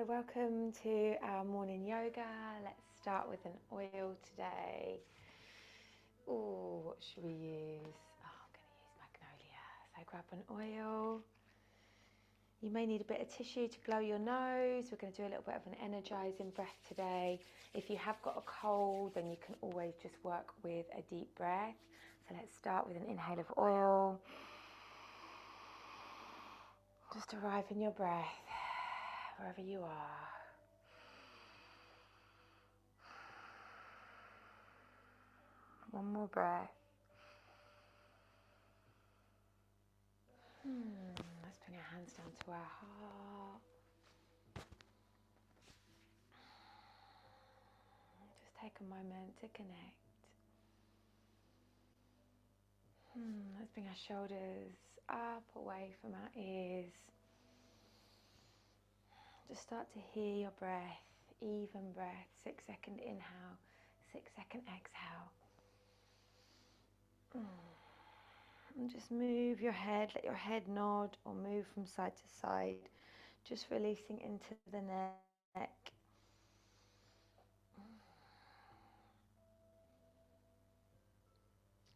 welcome to our morning yoga. Let's start with an oil today. Oh, what should we use? Oh, I'm going to use magnolia. So grab an oil. You may need a bit of tissue to blow your nose. We're going to do a little bit of an energizing breath today. If you have got a cold, then you can always just work with a deep breath. So let's start with an inhale of oil. Just arrive in your breath, wherever you are. One more breath. Let's bring our hands down to our heart. Just take a moment to connect. Let's bring our shoulders up, away from our ears. Just start to hear your breath, even breath. 6-second inhale, 6-second exhale. And just move your head, let your head nod or move from side to side. Just releasing into the neck.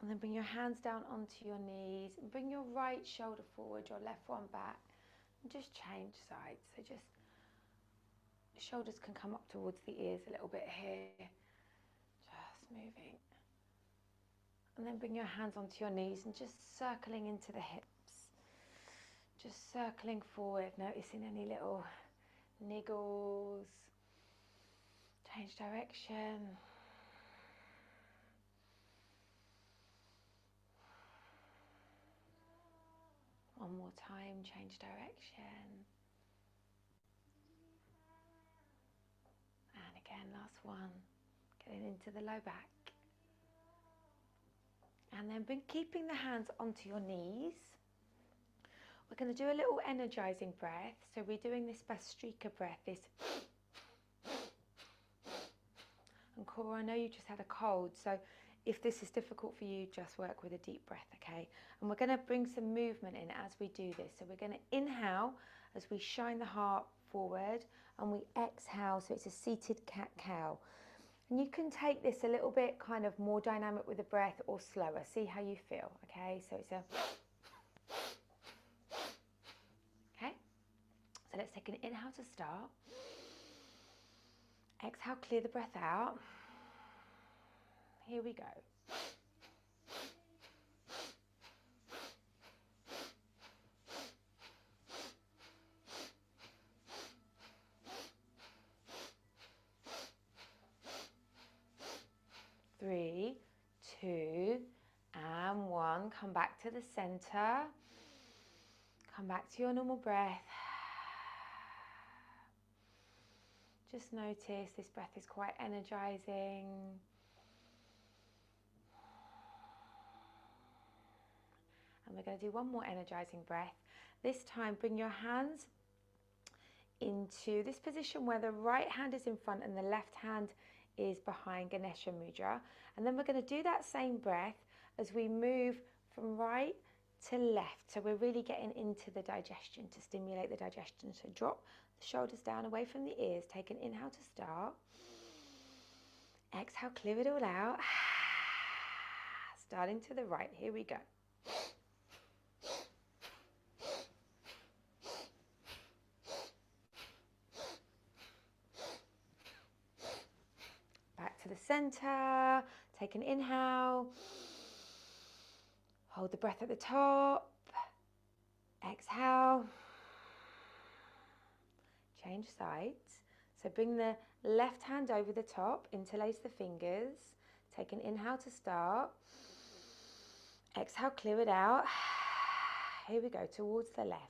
And then bring your hands down onto your knees and bring your right shoulder forward, your left one back. And just change sides. So just shoulders can come up towards the ears a little bit here. Just moving. And then bring your hands onto your knees and just circling into the hips. Just circling forward, noticing any little niggles. Change direction. One more time, change direction. And again, last one. Getting into the low back. And then keeping the hands onto your knees. We're going to do a little energizing breath. So we're doing this Bhastrika breath, this. And Cora, I know you just had a cold, so if this is difficult for you, just work with a deep breath, okay? And we're going to bring some movement in as we do this. So we're going to inhale as we shine the heart forward, and we exhale, so it's a seated cat-cow. And you can take this a little bit kind of more dynamic with the breath or slower. See how you feel, okay? So it's a... Okay? So let's take an inhale to start. Exhale, clear the breath out. Here we go. Three, two, and one. Come back to the center. Come back to your normal breath. Just notice this breath is quite energizing. And we're going to do one more energizing breath. This time, bring your hands into this position where the right hand is in front and the left hand is behind, Ganesha Mudra. And then we're going to do that same breath as we move from right to left. So we're really getting into the digestion, to stimulate the digestion. So drop the shoulders down away from the ears. Take an inhale to start. Exhale, clear it all out. Starting to the right. Here we go. Back to the center. Take an inhale. Hold the breath at the top. Exhale. Change sides. So bring the left hand over the top, interlace the fingers. Take an inhale to start. Exhale, clear it out. Here we go, towards the left.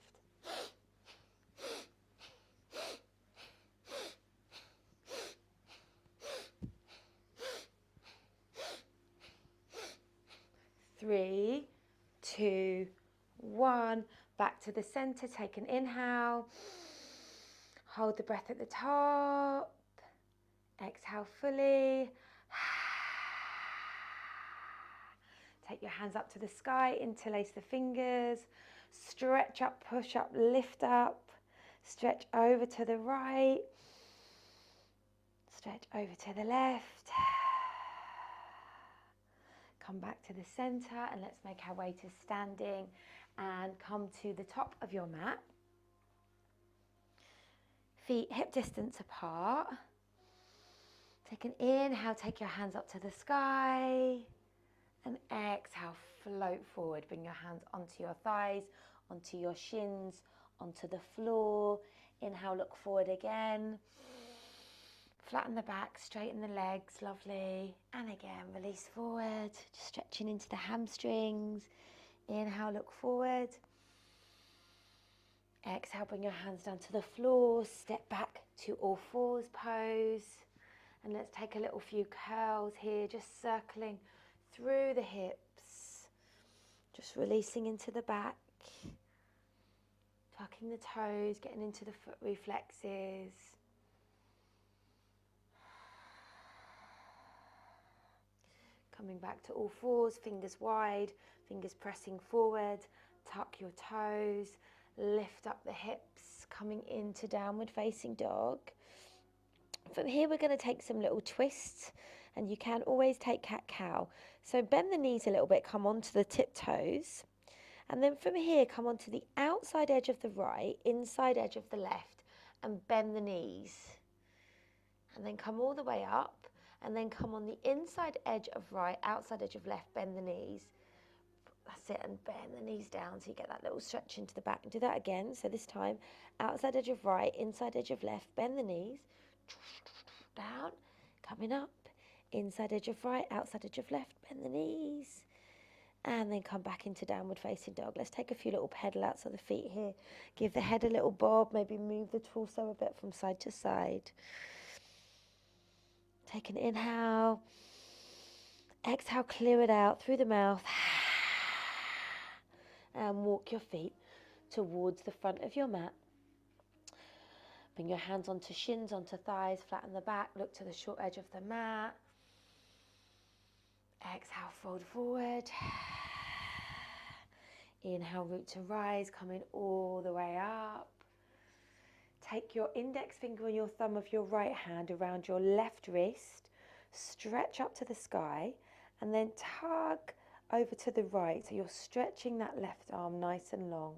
Three, two, one. Back to the center. Take an inhale. Hold the breath at the top. Exhale fully. Take your hands up to the sky. Interlace the fingers. Stretch up, push up, lift up. Stretch over to the right. Stretch over to the left. Come back to the center and let's make our way to standing and come to the top of your mat. Feet hip distance apart. Take an inhale, take your hands up to the sky. And exhale, float forward. Bring your hands onto your thighs, onto your shins, onto the floor. Inhale, look forward again. Flatten the back, straighten the legs, lovely. And again, release forward, just stretching into the hamstrings. Inhale, look forward. Exhale, bring your hands down to the floor, step back to all fours pose. And let's take a little few curls here, just circling through the hips. Just releasing into the back. Tucking the toes, getting into the foot reflexes. Coming back to all fours, fingers wide, fingers pressing forward. Tuck your toes, lift up the hips, coming into downward facing dog. From here we're going to take some little twists, and you can always take cat-cow. So bend the knees a little bit, come onto the tiptoes, and then from here come onto the outside edge of the right, inside edge of the left, and bend the knees. And then come all the way up, and then come on the inside edge of right, outside edge of left, bend the knees. That's it, and bend the knees down so you get that little stretch into the back. And do that again. So this time, outside edge of right, inside edge of left, bend the knees. Down, coming up, inside edge of right, outside edge of left, bend the knees. And then come back into downward facing dog. Let's take a few little pedal outs of the feet here. Give the head a little bob, maybe move the torso a bit from side to side. Take an inhale. Exhale, clear it out through the mouth. And walk your feet towards the front of your mat. Bring your hands onto shins, onto thighs, flatten the back, look to the short edge of the mat. Exhale, fold forward. Inhale, root to rise, coming all the way up. Take your index finger and your thumb of your right hand around your left wrist. Stretch up to the sky and then tug over to the right. So you're stretching that left arm nice and long.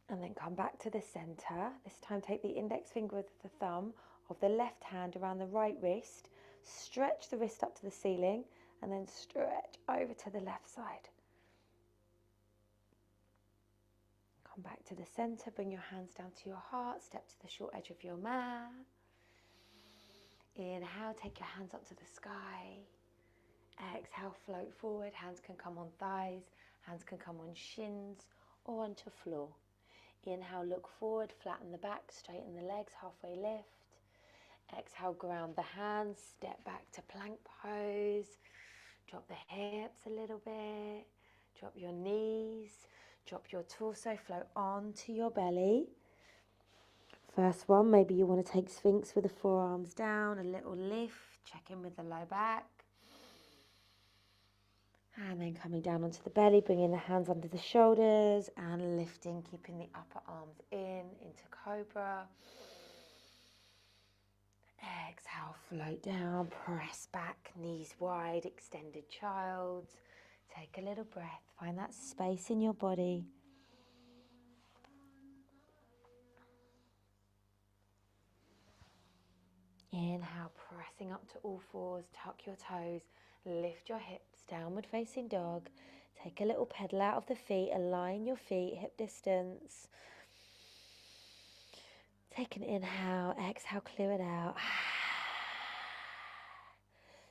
And then come back to the center. This time take the index finger with the thumb of the left hand around the right wrist. Stretch the wrist up to the ceiling and then stretch over to the left side. Come back to the center, bring your hands down to your heart, step to the short edge of your mat. Inhale, take your hands up to the sky. Exhale, float forward. Hands can come on thighs, hands can come on shins or onto floor. Inhale, look forward, flatten the back, straighten the legs, halfway lift. Exhale, ground the hands, step back to plank pose. Drop the hips a little bit, drop your knees, drop your torso, float onto your belly. First one, maybe you want to take Sphinx with the forearms down, a little lift, check in with the low back. And then coming down onto the belly, bringing the hands under the shoulders and lifting, keeping the upper arms into Cobra. Exhale, float down, press back, knees wide, extended child. Take a little breath, find that space in your body. Inhale, pressing up to all fours, tuck your toes, lift your hips, downward facing dog. Take a little pedal out of the feet, align your feet, hip distance. Take an inhale, exhale, clear it out.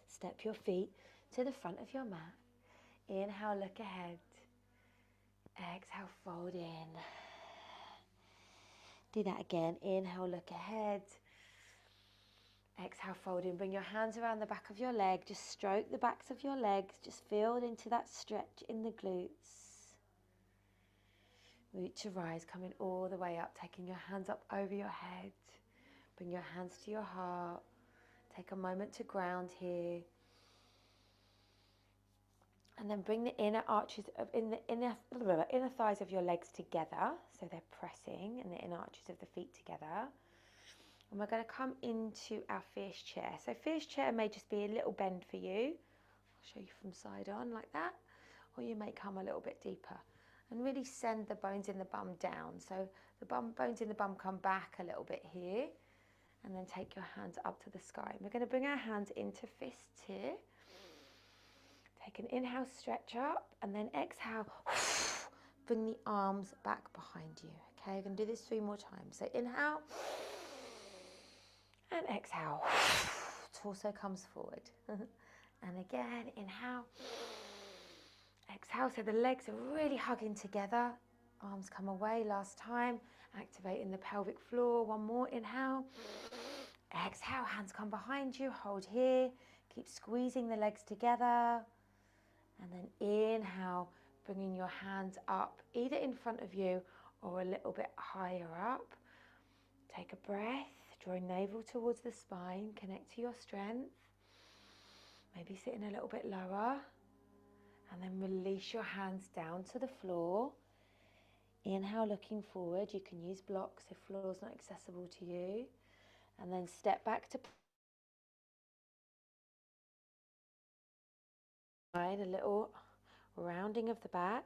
Step your feet to the front of your mat. Inhale, look ahead. Exhale, fold in. Do that again. Inhale, look ahead. Exhale, fold in. Bring your hands around the back of your leg. Just stroke the backs of your legs. Just feel into that stretch in the glutes. Root to rise, coming all the way up, taking your hands up over your head. Bring your hands to your heart. Take a moment to ground here. And then bring the inner arches of inner thighs of your legs together, so they're pressing, and the inner arches of the feet together. And we're going to come into our fierce chair. So fierce chair may just be a little bend for you. I'll show you from side on like that, or you may come a little bit deeper. And really send the bones in the bum down. So the bones in the bum come back a little bit here, and then take your hands up to the sky. And we're going to bring our hands into fists here. Take an inhale, stretch up, and then exhale, bring the arms back behind you. Okay, you're going to do this 3 more times. So inhale, and exhale. Torso comes forward. And again, inhale, exhale. So the legs are really hugging together. Arms come away. Last time, activating the pelvic floor. 1 more, inhale, exhale. Hands come behind you. Hold here. Keep squeezing the legs together. And then inhale, bringing your hands up, either in front of you or a little bit higher up. Take a breath, draw navel towards the spine, connect to your strength. Maybe sitting a little bit lower. And then release your hands down to the floor. Inhale, looking forward. You can use blocks if floor is not accessible to you. And then step back to a little rounding of the back.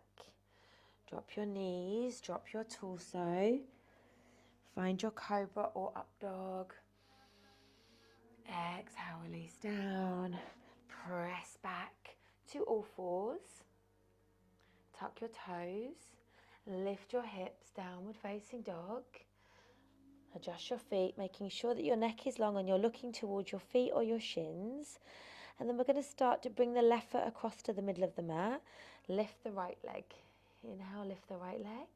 Drop your knees, drop your torso. Find your cobra or up dog. Exhale, release down. Press back to all fours. Tuck your toes. Lift your hips, downward facing dog. Adjust your feet, making sure that your neck is long and you're looking towards your feet or your shins. And then we're going to start to bring the left foot across to the middle of the mat. Lift the right leg. Inhale, lift the right leg.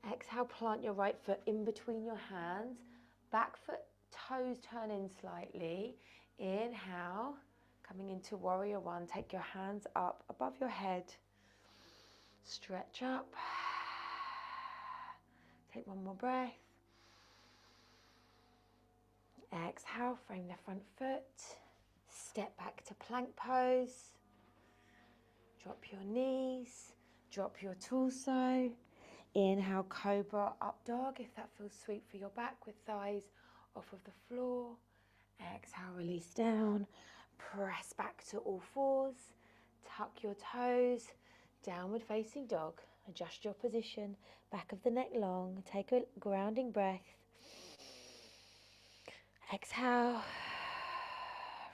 Exhale, plant your right foot in between your hands. Back foot, toes turn in slightly. Inhale, coming into warrior 1. Take your hands up above your head. Stretch up. Take 1 more breath. Exhale, frame the front foot. Step back to plank pose. Drop your knees. Drop your torso. Inhale, cobra, up dog, if that feels sweet for your back, with thighs off of the floor. Exhale, release down. Press back to all fours. Tuck your toes. Downward facing dog. Adjust your position. Back of the neck long. Take a grounding breath. Exhale.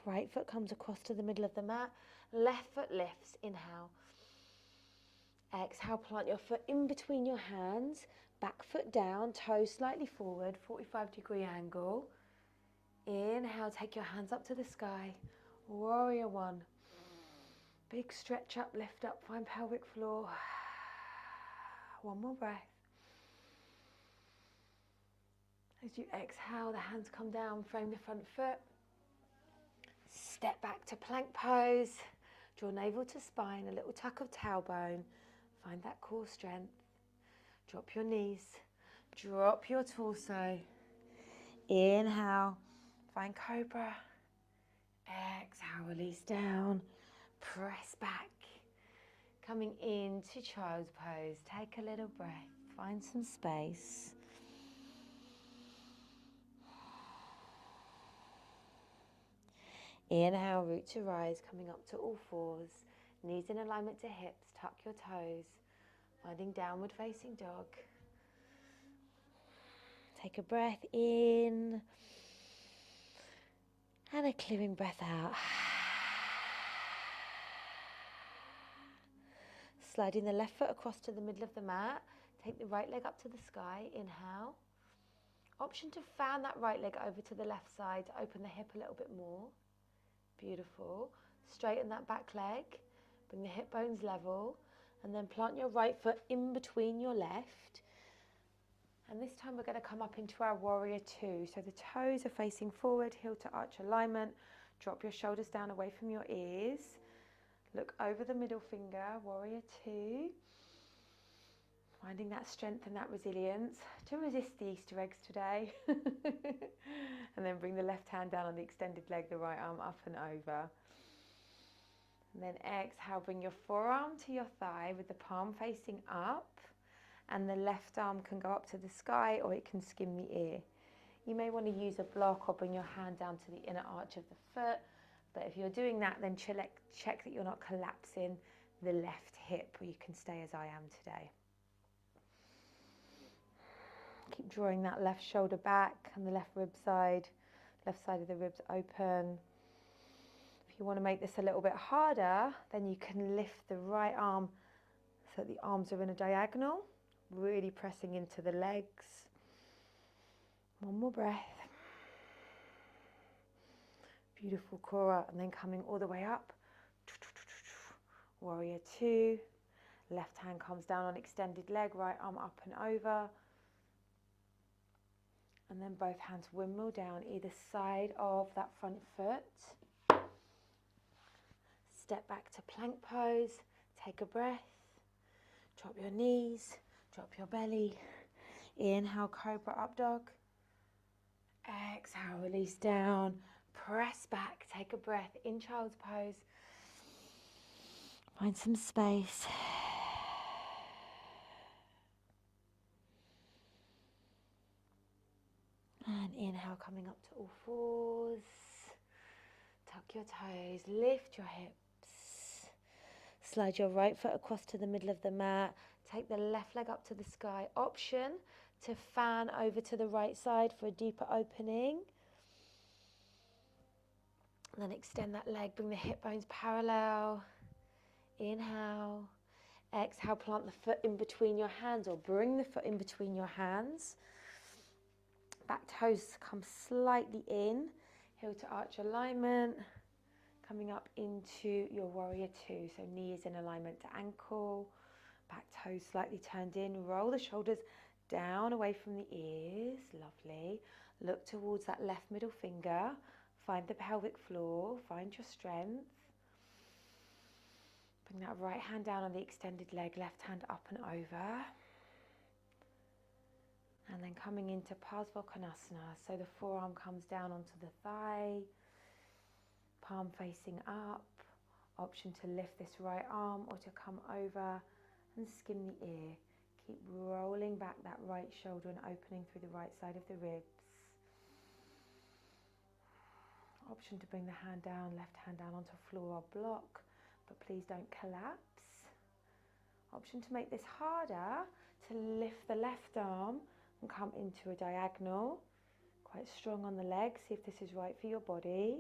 Right foot comes across to the middle of the mat. Left foot lifts. Inhale. Exhale, plant your foot in between your hands. Back foot down, toes slightly forward, 45-degree angle. Inhale, take your hands up to the sky. Warrior 1. Big stretch up, lift up, find pelvic floor. 1 more breath. As you exhale, the hands come down, frame the front foot. Step back to plank pose. Draw navel to spine, a little tuck of tailbone. Find that core strength. Drop your knees. Drop your torso. Inhale. Find cobra. Exhale, release down. Press back. Coming into child's pose. Take a little breath. Find some space. Inhale, root to rise, coming up to all fours. Knees in alignment to hips. Tuck your toes. Finding downward facing dog. Take a breath in. And a clearing breath out. Sliding the left foot across to the middle of the mat. Take the right leg up to the sky. Inhale. Option to fan that right leg over to the left side to open the hip a little bit more. Beautiful. Straighten that back leg. Bring the hip bones level. And then plant your right foot in between your left. And this time we're going to come up into our warrior 2. So the toes are facing forward, heel to arch alignment. Drop your shoulders down away from your ears. Look over the middle finger, warrior 2. Finding that strength and that resilience to resist the Easter eggs today. And then bring the left hand down on the extended leg, the right arm up and over. And then exhale, bring your forearm to your thigh with the palm facing up, and the left arm can go up to the sky or it can skim the ear. You may want to use a block or bring your hand down to the inner arch of the foot, but if you're doing that, then check that you're not collapsing the left hip, or you can stay as I am today. Keep drawing that left shoulder back and the left side of the ribs open. If you want to make this a little bit harder, then you can lift the right arm so that the arms are in a diagonal, really pressing into the legs. One more breath. Beautiful Kora, and then coming all the way up. Warrior two. Left hand comes down on extended leg, right arm up and over. And then both hands windmill down either side of that front foot. Step back to plank pose. Take a breath. Drop your knees, drop your belly. Inhale, Cobra Up Dog. Exhale, release down. Press back, take a breath in Child's Pose. Find some space. And inhale, coming up to all fours. Tuck your toes, lift your hips. Slide your right foot across to the middle of the mat. Take the left leg up to the sky. Option to fan over to the right side for a deeper opening. And then extend that leg, bring the hip bones parallel. Inhale. Exhale, plant the foot in between your hands, or bring the foot in between your hands. Back toes come slightly in. Heel to arch alignment. Coming up into your warrior two. So knee is in alignment to ankle. Back toes slightly turned in. Roll the shoulders down away from the ears. Lovely. Look towards that left middle finger. Find the pelvic floor. Find your strength. Bring that right hand down on the extended leg. Left hand up and over. And then coming into Parsvakonasana. So the forearm comes down onto the thigh. Palm facing up. Option to lift this right arm or to come over and skim the ear. Keep rolling back that right shoulder and opening through the right side of the ribs. Option to bring the hand down, left hand down onto floor or block, but please don't collapse. Option to make this harder, to lift the left arm and come into a diagonal. Quite strong on the legs, see if this is right for your body.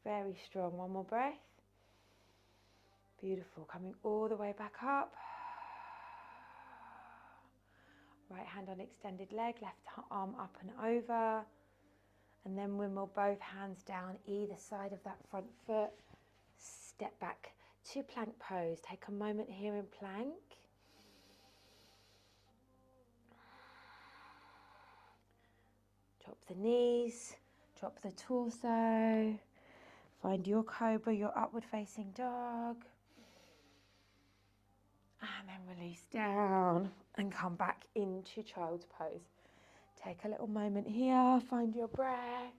Very strong, one more breath. Beautiful, coming all the way back up. Right hand on extended leg, left arm up and over. And then windmill both hands down either side of that front foot. Step back to plank pose. Take a moment here in plank. Drop the knees, drop the torso. Find your cobra, your upward facing dog. And then release down and come back into child's pose. Take a little moment here, find your breath.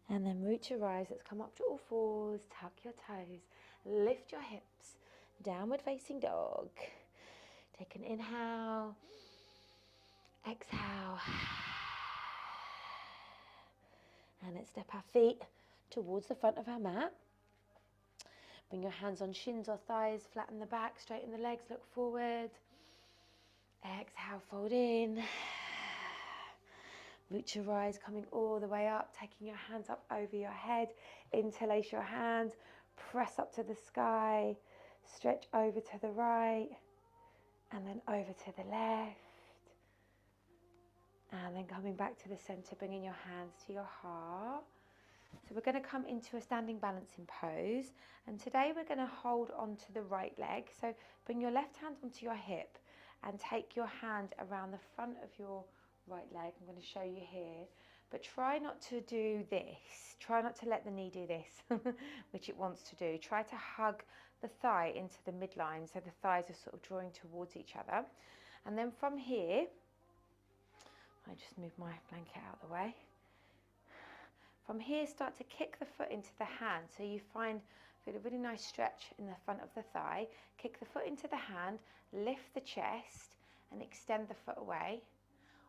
And then root your rise, let's come up to all fours, tuck your toes, lift your hips, downward facing dog. Take an inhale, exhale. And let's step our feet towards the front of our mat. Bring your hands on shins or thighs, flatten the back, straighten the legs, look forward. Exhale, fold in. Root your rise, coming all the way up, taking your hands up over your head. Interlace your hands, press up to the sky, stretch over to the right, and then over to the left. And then coming back to the center, bringing your hands to your heart. So we're going to come into a standing balancing pose. And today we're going to hold onto the right leg. So bring your left hand onto your hip and take your hand around the front of your right leg. I'm going to show you here. But try not to do this. Try not to let the knee do this, which it wants to do. Try to hug the thigh into the midline, so the thighs are sort of drawing towards each other. And then from here, I just move my blanket out of the way. From here, start to kick the foot into the hand. So you feel a really nice stretch in the front of the thigh. Kick the foot into the hand, lift the chest and extend the foot away.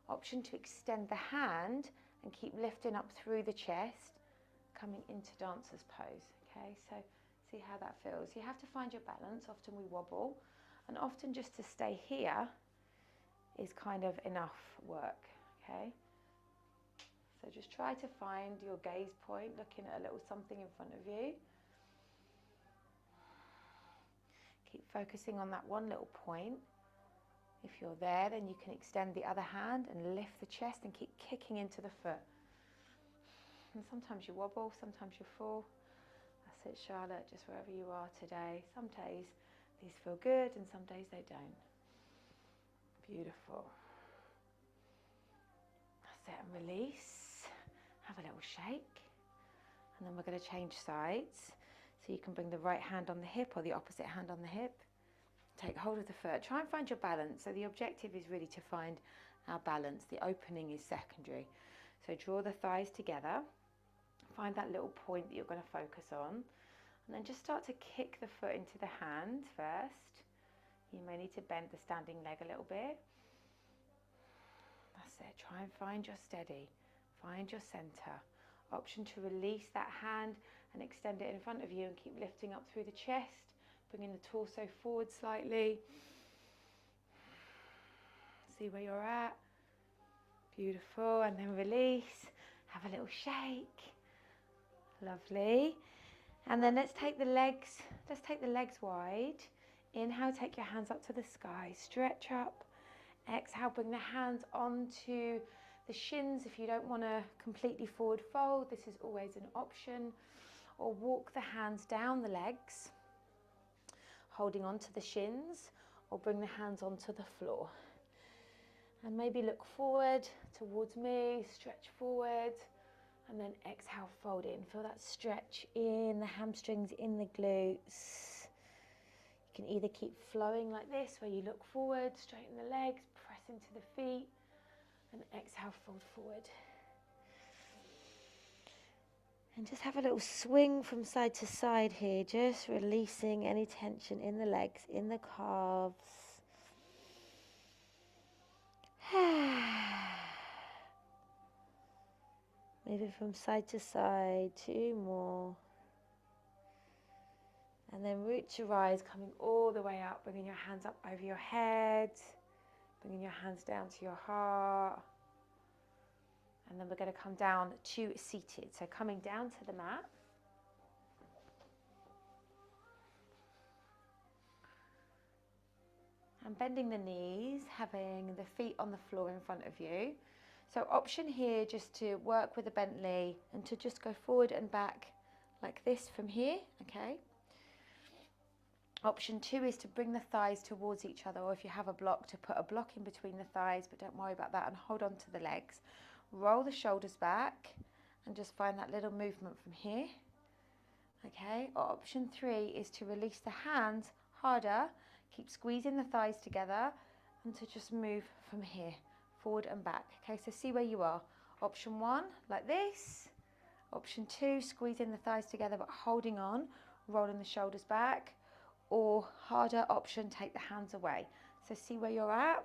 Option to extend the hand and keep lifting up through the chest, coming into dancer's pose. Okay, so see how that feels. You have to find your balance. Often we wobble, and often just to stay here is kind of enough work. Okay, so just try to find your gaze point, looking at a little something in front of you. Keep focusing on that one little point. If you're there, then you can extend the other hand and lift the chest and keep kicking into the foot. And sometimes you wobble, sometimes you fall. That's it, Charlotte, just wherever you are today. Some days these feel good and some days they don't. Beautiful. That's it, and release. Have a little shake. And then we're going to change sides. So you can bring the right hand on the hip or the opposite hand on the hip. Take hold of the foot. Try and find your balance. So the objective is really to find our balance. The opening is secondary. So draw the thighs together. Find that little point that you're going to focus on. And then just start to kick the foot into the hand first. You may need to bend the standing leg a little bit. That's it. Try and find your steady. Find your center. Option to release that hand and extend it in front of you and keep lifting up through the chest. Bringing the torso forward slightly. See where you're at. Beautiful. And then release. Have a little shake. Lovely. And then let's take the legs wide. Inhale, take your hands up to the sky. Stretch up. Exhale, bring the hands onto the shins. If you don't want to completely forward fold, this is always an option. Or walk the hands down the legs, holding onto the shins, or bring the hands onto the floor. And maybe look forward towards me, stretch forward, and then exhale, fold in. Feel that stretch in the hamstrings, in the glutes. You can either keep flowing like this, where you look forward, straighten the legs, press into the feet, and exhale, fold forward. And just have a little swing from side to side here, just releasing any tension in the legs, in the calves. Moving from side to side, 2 more. And then root your eyes, coming all the way up, bringing your hands up over your head, bringing your hands down to your heart. And then we're going to come down to seated. So coming down to the mat. And bending the knees, having the feet on the floor in front of you. So option here just to work with a bent knee and to just go forward and back like this from here, okay? Option 2 is to bring the thighs towards each other, or if you have a block, to put a block in between the thighs, but don't worry about that, and hold on to the legs. Roll the shoulders back and just find that little movement from here. Okay, or option 3 is to release the hands harder, keep squeezing the thighs together, and to just move from here, forward and back. Okay, so see where you are. Option 1, like this. Option 2, squeezing the thighs together but holding on, rolling the shoulders back. Or harder option, take the hands away. So see where you're at.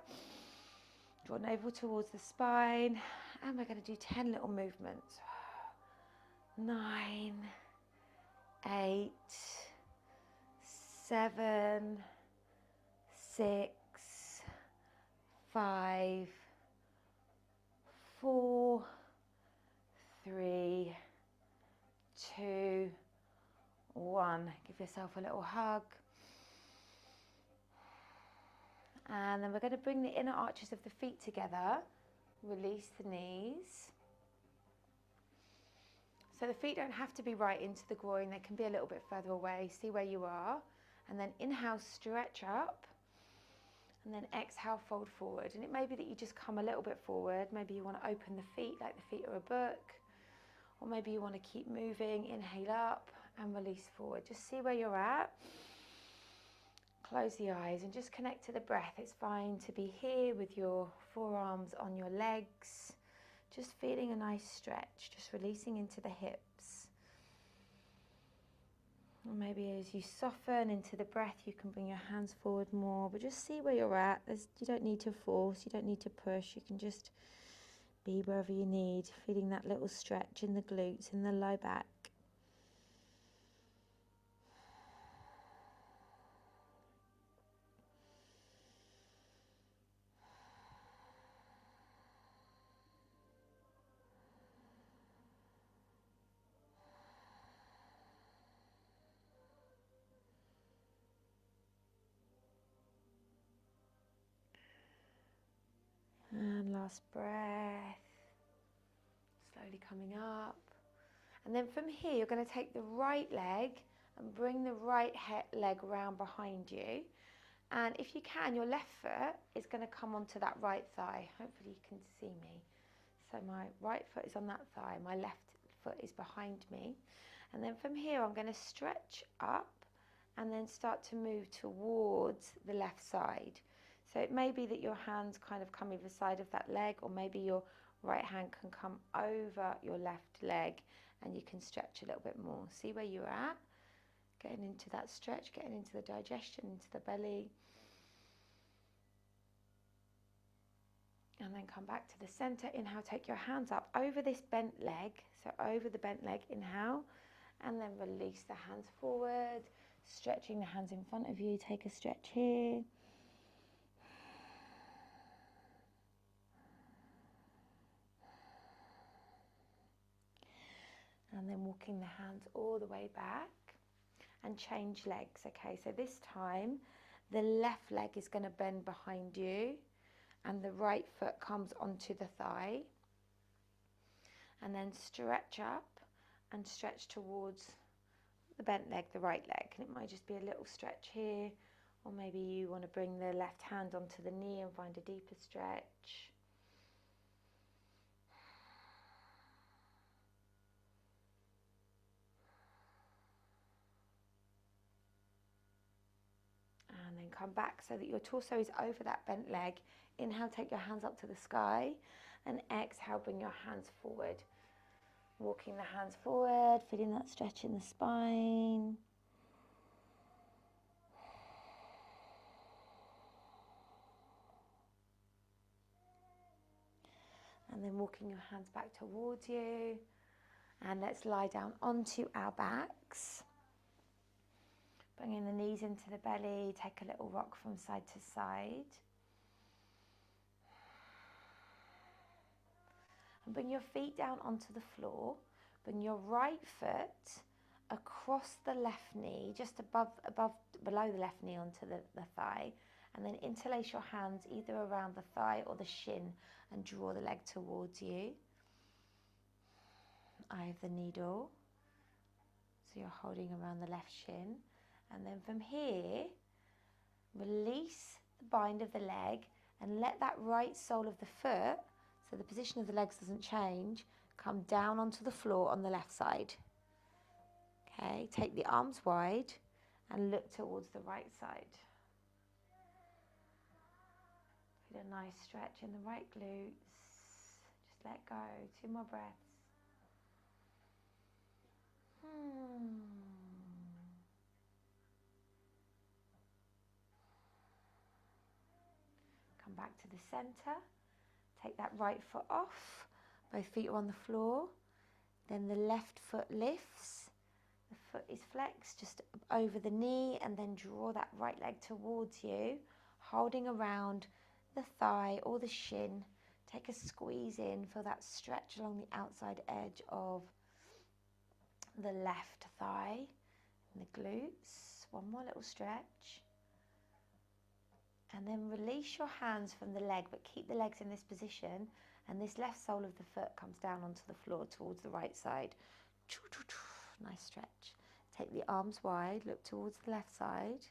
Draw navel towards the spine. And we're going to do 10 little movements. 9, 8, 7, 6, 5, 4, 3, 2, 1. Give yourself a little hug. And then we're going to bring the inner arches of the feet together. Release the knees. So the feet don't have to be right into the groin. They can be a little bit further away. See where you are. And then inhale, stretch up. And then exhale, fold forward. And it may be that you just come a little bit forward. Maybe you want to open the feet like the feet are a book. Or maybe you want to keep moving. Inhale up and release forward. Just see where you're at. Close the eyes and just connect to the breath. It's fine to be here with your forearms on your legs, just feeling a nice stretch, just releasing into the hips. And maybe as you soften into the breath, you can bring your hands forward more, but just see where you're at. You don't need to force, you don't need to push, you can just be wherever you need, feeling that little stretch in the glutes, in the low back. And last breath, slowly coming up. And then from here, you're going to take the right leg and bring the right leg round behind you. And if you can, your left foot is going to come onto that right thigh. Hopefully you can see me. So my right foot is on that thigh, my left foot is behind me. And then from here, I'm going to stretch up and then start to move towards the left side. So it may be that your hands kind of come either side of that leg, or maybe your right hand can come over your left leg and you can stretch a little bit more. See where you're at, getting into that stretch, getting into the digestion, into the belly. And then come back to the center. Inhale, take your hands up over this bent leg. So over the bent leg, inhale, and then release the hands forward, stretching the hands in front of you. Take a stretch here. And then walking the hands all the way back and change legs. Okay, so this time the left leg is going to bend behind you and the right foot comes onto the thigh. And then stretch up and stretch towards the bent leg, the right leg. And it might just be a little stretch here, or maybe you want to bring the left hand onto the knee and find a deeper stretch. And then come back so that your torso is over that bent leg. Inhale, take your hands up to the sky, and exhale, bring your hands forward. Walking the hands forward, feeling that stretch in the spine. And then walking your hands back towards you. And let's lie down onto our backs. Bringing the knees into the belly, take a little rock from side to side. And bring your feet down onto the floor. Bring your right foot across the left knee, just below the left knee onto the thigh. And then interlace your hands either around the thigh or the shin and draw the leg towards you. Eye of the needle. So you're holding around the left shin. And then from here, release the bind of the leg and let that right sole of the foot, so the position of the legs doesn't change, come down onto the floor on the left side. Okay, take the arms wide and look towards the right side. Feel a nice stretch in the right glutes. Just let go. 2 more breaths. Come back to the center. Take that right foot off. Both feet are on the floor. Then the left foot lifts. The foot is flexed just over the knee, and then draw that right leg towards you, holding around the thigh or the shin. Take a squeeze in, feel that stretch along the outside edge of the left thigh and the glutes. One more little stretch. And then release your hands from the leg, but keep the legs in this position, and this left sole of the foot comes down onto the floor towards the right side. Nice stretch. Take the arms wide, look towards the left side.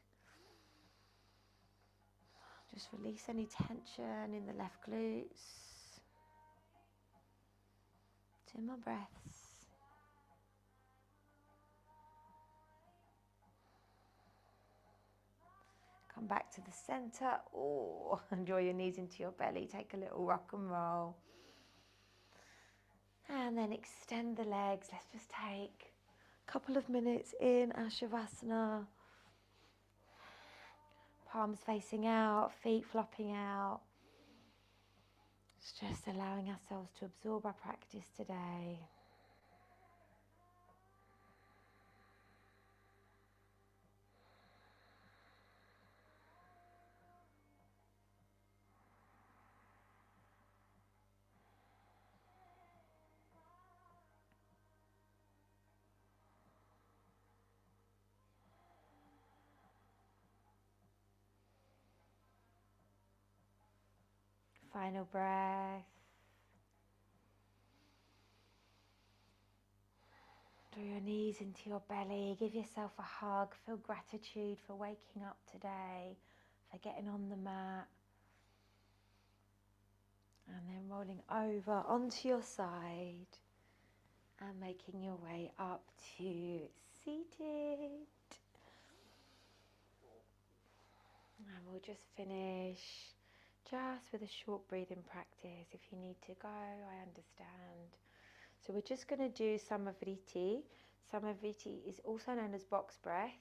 Just release any tension in the left glutes. 2 more breaths. Come back to the center. Oh, and draw your knees into your belly. Take a little rock and roll. And then extend the legs. Let's just take a couple of minutes in our Shavasana. Palms facing out, feet flopping out. Just allowing ourselves to absorb our practice today. Final breath. Draw your knees into your belly. Give yourself a hug. Feel gratitude for waking up today, for getting on the mat. And then rolling over onto your side and making your way up to seated. And we'll just finish just with a short breathing practice. If you need to go, I understand. So we're just going to do Samavriti. Samavriti is also known as box breath.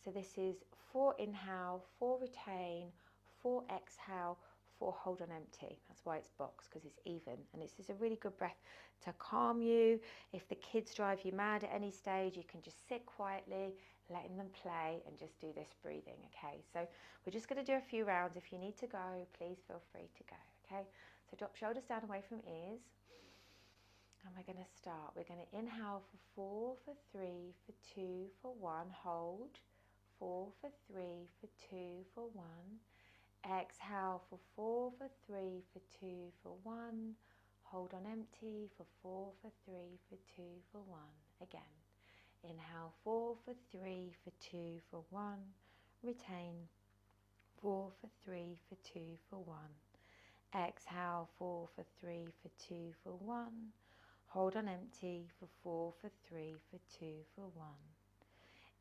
So this is 4 inhale, 4 retain, 4 exhale, 4 hold on empty. That's why it's box, because it's even. And this is a really good breath to calm you. If the kids drive you mad at any stage, you can just sit quietly, letting them play, and just do this breathing, okay? So we're just going to do a few rounds. If you need to go, please feel free to go, okay? So drop shoulders down away from ears. And we're going to start. We're going to inhale for 4, for 3, for 2, for 1. Hold. 4, for 3, for 2, for 1. Exhale for 4, for 3, for 2, for 1. Hold on empty for 4, for 3, for 2, for 1. Again. Inhale 4, for 3, for 2, for 1. Retain. 4, for 3, for 2, for 1. Exhale 4, for 3, for 2, for 1. Hold on empty for 4, for 3, for 2, for 1.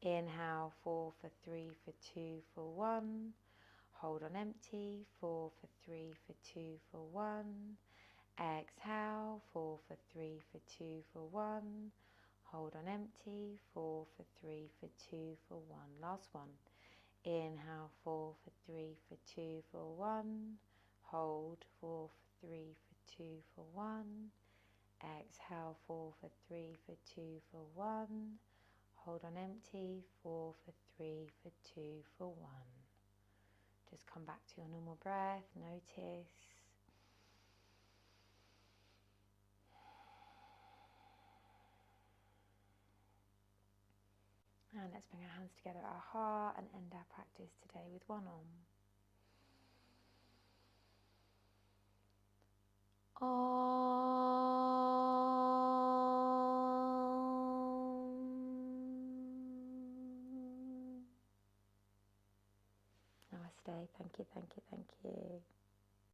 Inhale 4, for 3, for 2, for 1. Hold on empty 4, for 3, for 2, for 1. Exhale 4, for 3, for 2, for 1. Hold on empty 4, for 3, for 2, for 1. Last one. Inhale 4, for 3, for 2, for 1. Hold 4, for 3, for 2, for 1. Exhale 4, for 3, for 2, for 1. Hold on empty 4, for 3, for 2, for 1. Just come back to your normal breath. Notice. And let's bring our hands together at our heart and end our practice today with one Om. Namaste. Thank you, thank you, thank you.